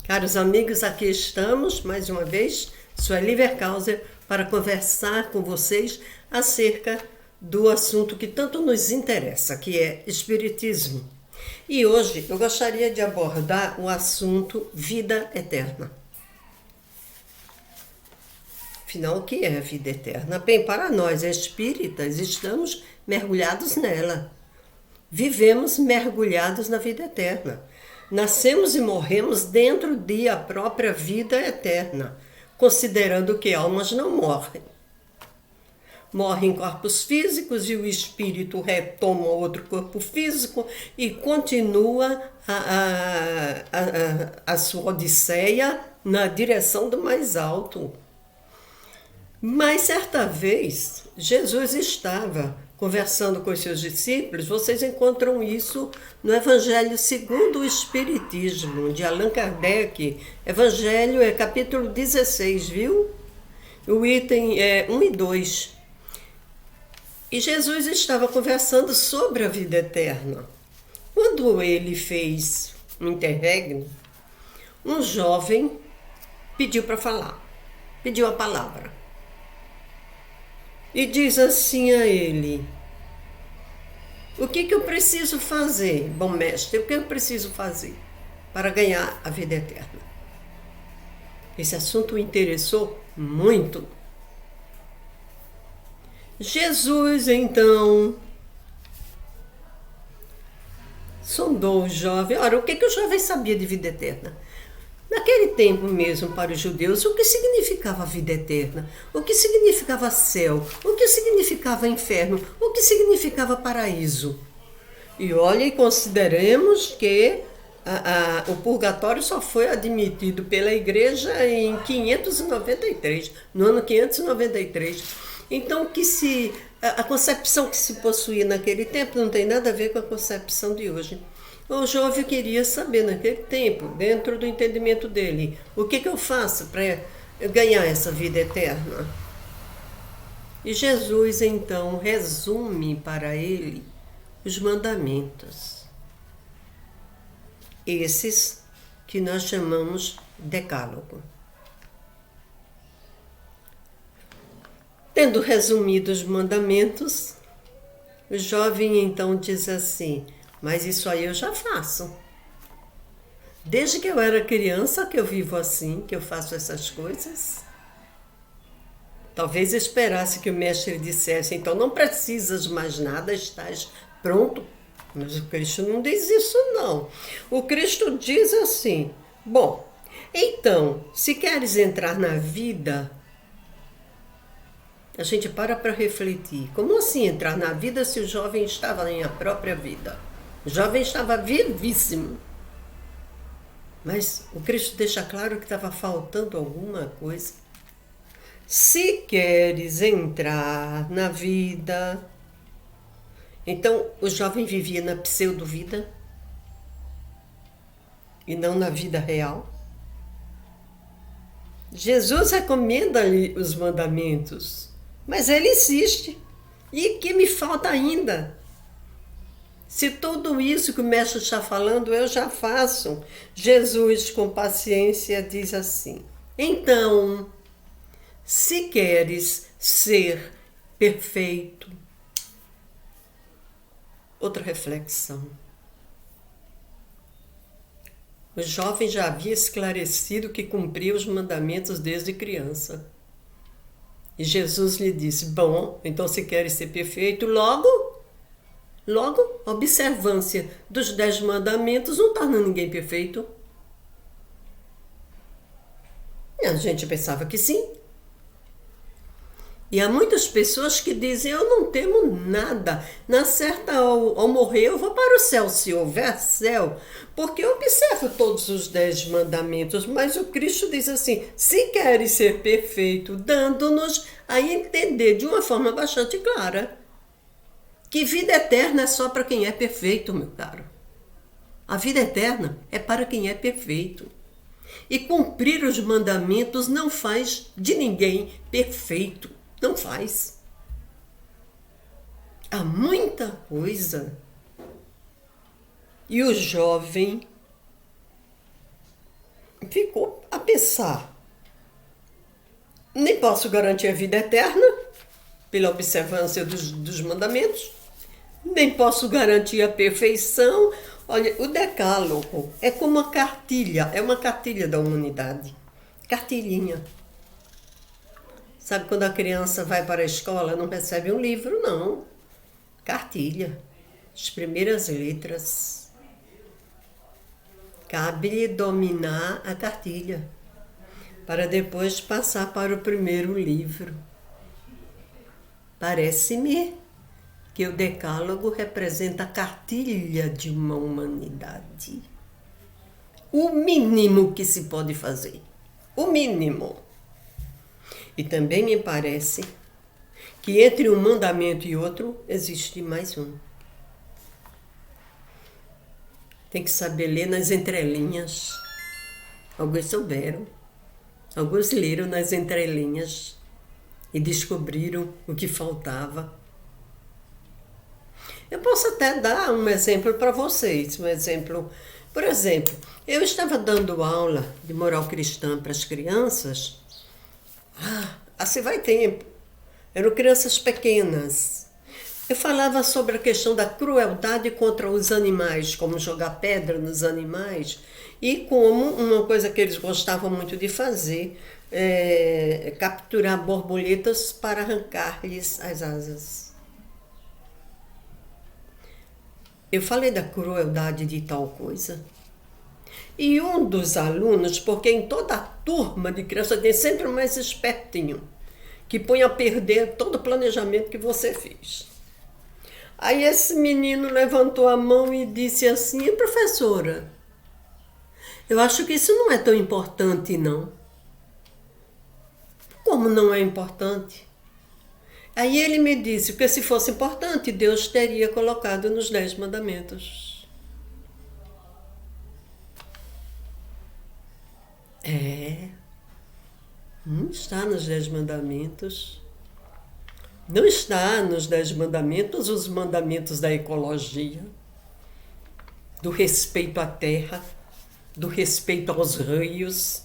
Caros amigos, aqui estamos, mais uma vez, Sueli Vercauser, para conversar com vocês acerca do assunto que tanto nos interessa, que é Espiritismo. E hoje eu gostaria de abordar o assunto vida eterna. Afinal, o que é a vida eterna? Bem, para nós espíritas, estamos mergulhados nela. Vivemos mergulhados na vida eterna. Nascemos e morremos dentro de a própria vida eterna, considerando que almas não morrem. Morrem corpos físicos e o espírito retoma outro corpo físico e continua a sua odisseia na direção do mais alto. Mas certa vez, Jesus estava conversando com os seus discípulos. Vocês encontram isso no Evangelho segundo o Espiritismo, de Allan Kardec. Evangelho é capítulo 16, viu? O item é 1 e 2. E Jesus estava conversando sobre a vida eterna. Quando ele fez um interregno, um jovem pediu para falar, pediu a palavra. E diz assim a ele: o que eu preciso fazer, bom mestre? O que eu preciso fazer para ganhar a vida eterna? Esse assunto o interessou muito. Jesus, então, sondou o jovem. Ora, o que o jovem sabia de vida eterna? Naquele tempo mesmo, para os judeus, o que significava vida eterna? O que significava céu? O que significava inferno? O que significava paraíso? E olha, consideremos que o purgatório só foi admitido pela igreja em 593, no ano 593. Então, a concepção que se possuía naquele tempo não tem nada a ver com a concepção de hoje. O jovem queria saber naquele tempo, dentro do entendimento dele, o que eu faço para ganhar essa vida eterna? E Jesus então resume para ele os mandamentos. Esses que nós chamamos decálogo. Tendo resumido os mandamentos, o jovem então diz assim: mas isso aí eu já faço. Desde que eu era criança que eu vivo assim, que eu faço essas coisas. Talvez esperasse que o mestre dissesse: então não precisas mais nada, estás pronto. Mas o Cristo não diz isso não. O Cristo diz assim: bom, então, se queres entrar na vida, a gente para refletir. Como assim entrar na vida se o jovem estava em a própria vida? O jovem estava vivíssimo. Mas o Cristo deixa claro que estava faltando alguma coisa. Se queres entrar na vida... Então, o jovem vivia na pseudo-vida e não na vida real. Jesus recomenda-lhe os mandamentos, mas ele insiste. E que me falta ainda? Se tudo isso que o mestre está falando eu já faço. Jesus, com paciência, diz assim: então, se queres ser perfeito. Outra reflexão. O jovem já havia esclarecido que cumpria os mandamentos desde criança. E Jesus lhe disse: bom, então se queres ser perfeito, logo, a observância dos 10 mandamentos não torna ninguém perfeito. E a gente pensava que sim. E há muitas pessoas que dizem: eu não temo nada. Na certa, ao morrer, eu vou para o céu, se houver céu. Porque eu observo todos os 10 mandamentos. Mas o Cristo diz assim: se queres ser perfeito, dando-nos a entender de uma forma bastante clara que vida eterna é só para quem é perfeito, meu caro. A vida eterna é para quem é perfeito. E cumprir os mandamentos não faz de ninguém perfeito. Não faz. Há muita coisa. E o jovem ficou a pensar. Nem posso garantir a vida eterna pela observância dos mandamentos, nem posso garantir a perfeição. Olha, o decálogo é como uma cartilha, é uma cartilha da humanidade. Cartilhinha. Sabe quando a criança vai para a escola, não recebe um livro, não. Cartilha. As primeiras letras. Cabe-lhe dominar a cartilha, para depois passar para o primeiro livro. Parece-me que o decálogo representa a cartilha de uma humanidade. O mínimo que se pode fazer. O mínimo. E também me parece que entre um mandamento e outro existe mais um. Tem que saber ler nas entrelinhas. Alguns souberam. Alguns leram nas entrelinhas e descobriram o que faltava. Eu posso até dar um exemplo para vocês. Um exemplo, por exemplo, eu estava dando aula de moral cristã para as crianças. Assim vai tempo. Eram crianças pequenas. Eu falava sobre a questão da crueldade contra os animais, como jogar pedra nos animais, e como uma coisa que eles gostavam muito de fazer, capturar borboletas para arrancar-lhes as asas. Eu falei da crueldade de tal coisa. E um dos alunos, porque em toda a turma de criança tem sempre o mais espertinho, que põe a perder todo o planejamento que você fez. Aí esse menino levantou a mão e disse assim: professora, eu acho que isso não é tão importante, não. Como não é importante? Aí ele me disse que se fosse importante, Deus teria colocado nos 10 mandamentos. Não está nos 10 mandamentos. Não está nos 10 mandamentos os mandamentos da ecologia, do respeito à terra, do respeito aos rios,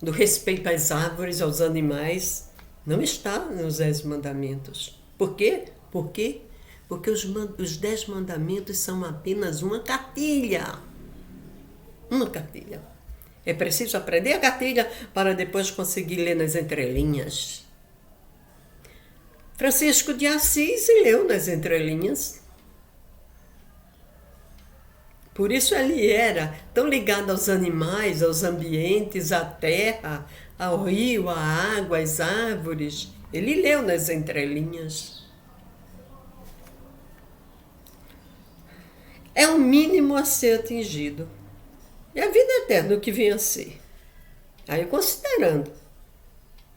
do respeito às árvores, aos animais. Não está nos 10 mandamentos. Por quê? Por quê? Porque os 10 mandamentos são apenas uma cartilha. Uma cartilha. É preciso aprender a cartilha para depois conseguir ler nas entrelinhas. Francisco de Assis leu nas entrelinhas. Por isso ele era tão ligado aos animais, aos ambientes, à terra, ao rio, à água, às árvores. Ele leu nas entrelinhas. É o mínimo a ser atingido. É a vida eterna o que vem a ser. Aí, considerando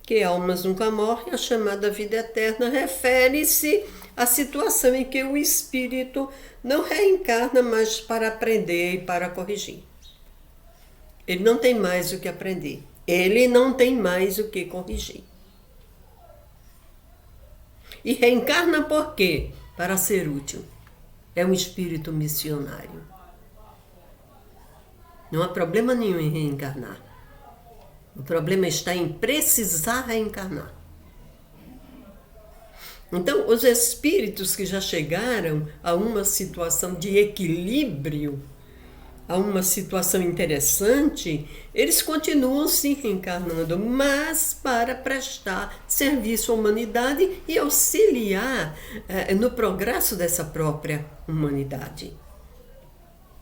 que almas nunca morrem, a chamada vida eterna refere-se à situação em que o espírito não reencarna mais para aprender e para corrigir. Ele não tem mais o que aprender. Ele não tem mais o que corrigir. E reencarna por quê? Para ser útil. É um espírito missionário. Não há problema nenhum em reencarnar. O problema está em precisar reencarnar. Então, os espíritos que já chegaram a uma situação de equilíbrio, a uma situação interessante, eles continuam se reencarnando, mas para prestar serviço à humanidade e auxiliar no progresso dessa própria humanidade.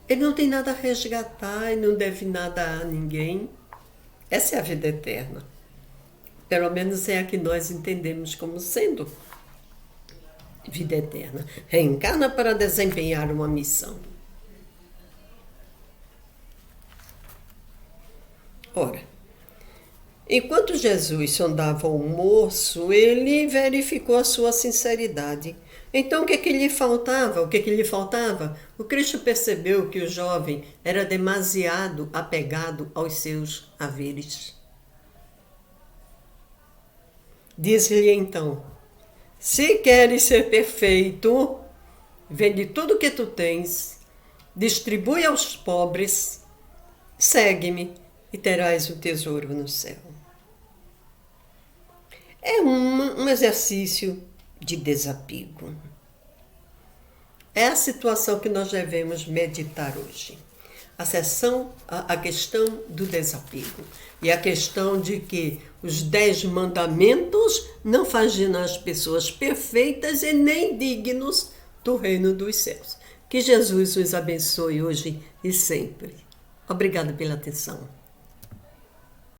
Ele não tem nada a resgatar, ele não deve nada a ninguém. Essa é a vida eterna. Pelo menos é a que nós entendemos como sendo vida eterna. Reencarna para desempenhar uma missão. Ora, enquanto Jesus sondava o moço, ele verificou a sua sinceridade. Então, o que lhe faltava? O Cristo percebeu que o jovem era demasiado apegado aos seus haveres. Diz-lhe então: se queres ser perfeito, vende tudo o que tu tens, distribui aos pobres, segue-me e terás o tesouro no céu. É um exercício de desapego. É a situação que nós devemos meditar hoje. A questão do desapego. E a questão de que os 10 mandamentos não fazem as pessoas perfeitas e nem dignos do reino dos céus. Que Jesus os abençoe hoje e sempre. Obrigada pela atenção.